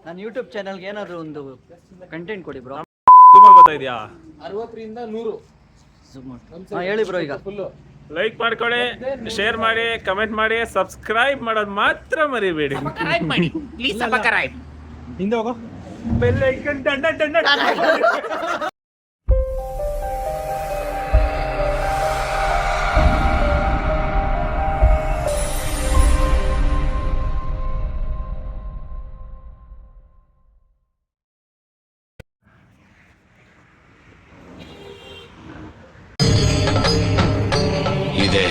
ನನ್ನ ಯೂಟ್ಯೂಬ್ ಚಾನಲ್ಗೆ ಏನಾದ್ರು ಒಂದು ಕಂಟೆಂಟ್ ಕೊಡಿ ಬ್ರೋ. ಗೊತ್ತಾಯ್ತಾ 60ರಿಂದ 100 ಹೇಳಿ ಬ್ರೋ. ಈಗ ಫುಲ್ ಲೈಕ್ ಮಾಡ್ಕೊಳ್ಳಿ, ಶೇರ್ ಮಾಡಿ, ಕಮೆಂಟ್ ಮಾಡಿ, ಸಬ್ಸ್ಕ್ರೈಬ್ ಮಾಡೋದು ಮಾತ್ರ ಮರಿಬೇಡಿ. ಹಿಂದೆ ಹೋಗೋ ಬೆಲ್ ಐಕನ್ ಇದೆ.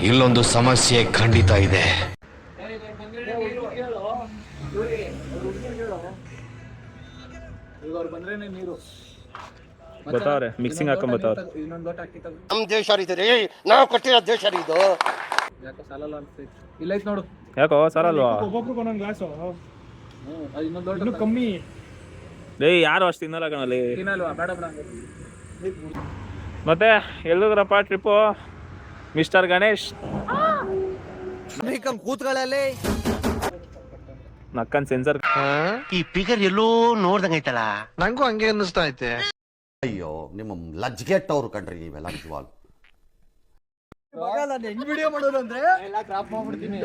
ಇಲ್ಲೊಂದು ಸಮಸ್ಯೆ ಖಂಡಿತ ಇದೆ. ಬತ್ತಾವ್ರೆ ಮಿಕ್ಸಿಂಗ್ ಹಾಕೊಂಡ್ ಬತ್ತಾವ್ರೆ. ನಮ್ ದೇಶ ರೀ, ನಾವು ಕಟ್ಟಿರೋ ದೇಶ ಇದು. ಯಾಕೋ ಸಾಲಲ್ಲ ಅನ್ಸ್ತೈತಿ. ಇಲ್ಲ ಐತ್ ನೋಡು. ಯಾಕೋ ಸಾರಲ್ವಾ? ಒಬ್ಬೊಬ್ರಿಗೆ ಒಂದೊಂದು ಗ್ಲಾಸು. ಇನ್ನೊಂದು ದೊಡ್ಡ ಕಮ್ಮಿ. ಏಯ್ ಯಾರು ಅಷ್ಟು ತಿನ್ನಲ್ಲ ಕಣಲ್ಲಿ. ತಿನ್ನಲ್ವಾ? ಬೇಡ ಬೇಡ. ಮತ್ತೆ ಎಲ್ಲಿದ್ರಪ್ಪ ಟ್ರಿಪ್ಪು ಮಿಸ್ಟರ್ ಗಣೇಶ್? ಕೂತ್ಗಳಲ್ಲಿ ನಕ್ಕನ್ ಸೆನ್ಸರ್. ಈ ಫಿಗರ್ ಎಲ್ಲೋ ನೋಡ್ದಂಗೈತಲ್ಲ. ನಂಗೂ ಹಂಗೆ ಅನ್ನಿಸ್ತಾ ಐತೆ. ಅಯ್ಯೋ ನಿಮ್ಮ ಲಜ್ಗೆಟ್ಟವ್ರು ಕಣ್ರಿ ನೀವೆಲ್ಲ ನಿಜವಾಗ್ಲು. ನಾನು ಹೆಂಗ್ ವಿಡಿಯೋ ಮಾಡೋದು ಅಂದ್ರೆ ಎಲ್ಲ ಕ್ರಾಪ್ ಮಾಡ್ಬಿಡ್ತೀನಿ.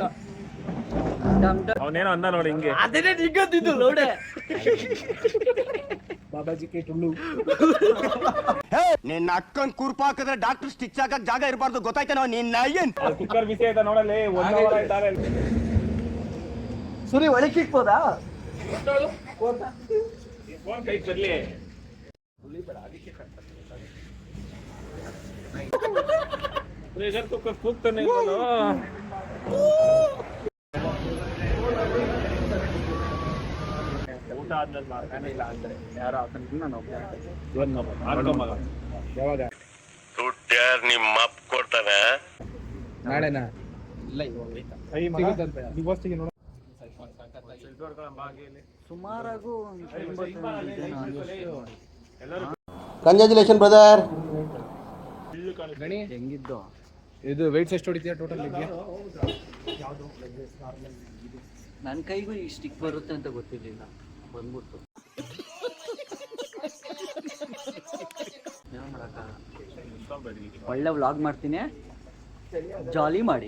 ಅವನೇನೋ ಅಂದ ನೋಡಿ ಹಿಂಗೆ. ಅದೇನೇ ನಿಂಗಂತಿದ್ದು ಲೋಡೆ. ಬಾಬಾಜಿ ಕೆ ಟುಳ್ಳು. ನಿನ್ನ ಅಕ್ಕನ್ ಕುರ್ಪ ಹಾಕಿದ್ರೆ ಡಾಕ್ಟರ್ ಸ್ಟಿಚ್ ಹಾಕಕ್ ಜಾಗ ಇರಬಾರ್ದು, ಗೊತ್ತಾಯ್ತೇನೋ ನಿನ್ನ ಏನ್? ಕುಕ್ಕರ್ ಬಿಸಿ ಆಯ್ತಾ ನೋಡಲ್ಲಿ. 1 ಅವರ್ ಆಯ್ತಾರೆ. ಸುರಿ ಒಳಕ್ಕೆ ಇಕ್ಬೋದಾ? ಫೋನ್ ಕೈ ಬರ್ಲಿ. ಪ್ರೆಷರ್ ಕುಕ್ಕರ್ ಕೂಗ್ತಾನೆ ಇರೋದು. ಊಟ ಆದ್ಮೇಲೆ ಮಾಡ್ತಾನೆ ಇಲ್ಲ ಅಂದ್ರೆ ಯಾರು ಹಾಕೊಂಡು ನಾನು ಮಾಡ್ಕೊಂಬ. ಯಾವಾಗ ದುಡ್ಡು ಯಾರು ನಿಮ್ಮ ಅಪ್ಪ ಕೊಡ್ತಾನೆ? ನಾಳೆನಾ? ಇಲ್ಲ ಇವಾಗ ಸಿಗುತ್ತಂತೆ. ದಿವಸ್ತಿಗೆ ನೋಡ ಸುಮಾರಾಗೂ ಕಂಗ್ರ್ಯಾಚುಲೇಷನ್ ಬ್ರದರ್. ಗಣಿ ಹೆಂಗಿದ್ದು ಇದು ವೆಯ್ಟ್ಸ್ ಎಷ್ಟು ಹೊಡಿತೀಯ ಟೋಟಲ್ ಲೆಗ್ಗೆ? ನನ್ನ ಕೈಗೂ ಈ ಸ್ಟಿಕ್ ಬರುತ್ತೆ ಅಂತ ಗೊತ್ತಿರಲಿಲ್ಲ, ಬಂದ್ಬಿಟ್ಟು ಒಳ್ಳೆ ವ್ಲಾಗ್ ಮಾಡ್ತೀನಿ, ಜಾಲಿ ಮಾಡಿ.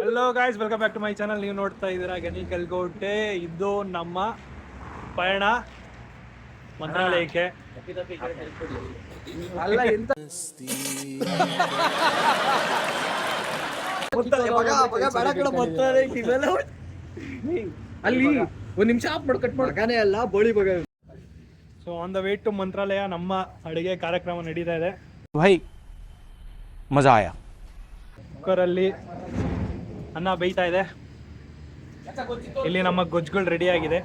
Hello guys, welcome back to my channel. ನೀವು ನೋಡ್ತಾ ಇದ್ದೀರಾ ಗಣಿ ಕಲ್ಗೋಟೆ. ಇದು ನಮ್ಮ ಪಯಣ ಮಂತ್ರಾಲಯಕ್ಕೆ. ಅಲ್ಲ ಎಂತ ಅಲ್ಲಿ ಒಂದ್ ನಿಮಿಷ ಆಫ್ ಮಾಡಿ ಕಟ್ ಮಾಡಿ ಅಲ್ಲ ಬೋಳಿ ಬಗ. So on the way to Mantralaya ನಮ್ಮ ಅಡುಗೆ ಕಾರ್ಯಕ್ರಮ ನಡೀತಾ ಇದೆ. ಭಾಯ್ ಮಜಾ ಆಯಾ. ಕುಕ್ಕರಲ್ಲಿ ಅನ್ನ ಬೇಯ್ತಾ ಇದೆ. ಇಲ್ಲಿ ನಮ್ಮ ಗೊಜ್ಜುಗಳು ರೆಡಿ ಆಗಿದೆ.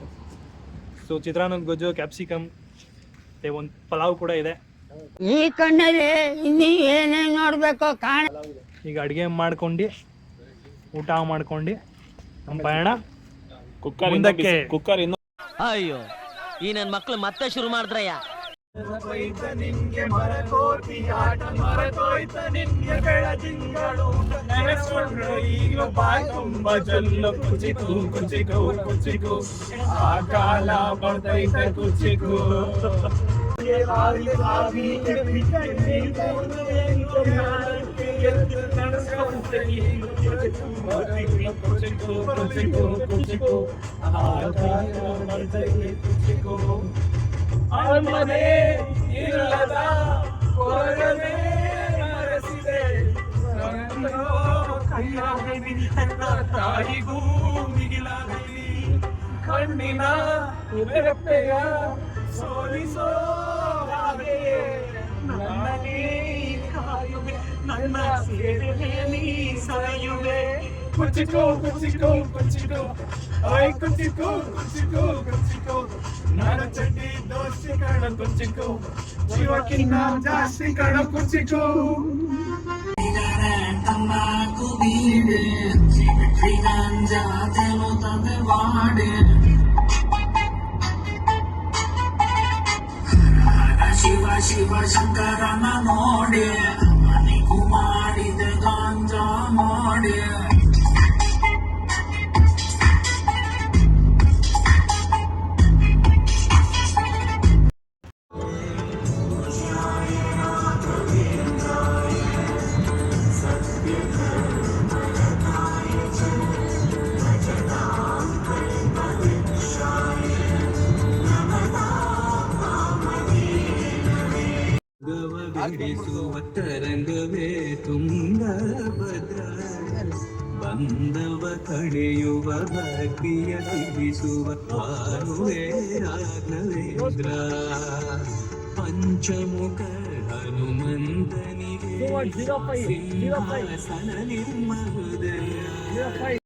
ಸೊ ಚಿತ್ರಾನ್ನದ ಗೊಜ್ಜು, ಕ್ಯಾಪ್ಸಿಕಮ್ ಮತ್ತೆ ಒಂದು ಪಲಾವ್ ಕೂಡ ಇದೆ. ಈ ಕಣ್ಣಲ್ಲಿ ಇನ್ನೀ ಏನೇನು ನೋಡ್ಬೇಕು ಕಾಣ. ಈಗ ಅಡುಗೆ ಮಾಡ್ಕೊಂಡು ಊಟ ಮಾಡ್ಕೊಂಡು ನಮ್ಮ ಪಯಣ ಮುಂದಕ್ಕೆ. ಕುಕ್ಕರ್ ಇನ್ನು ಅಯ್ಯೋ, ಈ ನನ್ ಮಕ್ಳು ಮತ್ತೆ ಶುರು ಮಾಡಿದ್ರಯ್ಯ. ಅರಮನೆ ಇಲ್ಲದ ಕೊರಗನೆ ಮರೆಸಿದೆ ನನ್ನ ತಾಯಿಗೂ ಮಿಗಿಲಾಗಲಿ ಕಣ್ಣಿನ ರೆಪ್ಪೆಯ ಸೋಲಿಸೋ ಹಾಗೆಯೇ ನನ್ನನೇ ಕಾಯುವೆ, ನನ್ನ ಸೇವೆ ನೀ ಸಾಯುವೆ. ಕುಚಿಕೋ ಕುಚಿಕೋ ಕುಚಿಕೋ ಐ ಕುಚಿಕೋ ಕುಚಿಕೋ ಕುಚಿಕೋ ನನ್ನ ಚಡ್ಡಿ ದೋಸ್ತಿ ಕಣ ಕುಚಿಕೋ ಜೀವಕ್ಕಿನ್ನ ಜಾಸ್ತಿ ಕಣ ಕುಚಿಕೋ. ಶಿವ ಶಿವ ಶಂಕರನ ನೋಡಿ ಮನೆಗೂ ಮಾಡಿದ ಗಾಂಜಾ ತರಂಗವೇ ತುಂಗಭದ್ರ ಬಂದವ ಕಡೆಯುವ ಭಕ್ತಿಯ ತಿಳಿಸುವ ಭಾನುವೆ ರಾಘವೇಂದ್ರ ಪಂಚಮುಖ ಹನುಮಂತನಿಗೆ ಸಿಂಹಾಸನ ನಿರ್ಮಹೃದಯ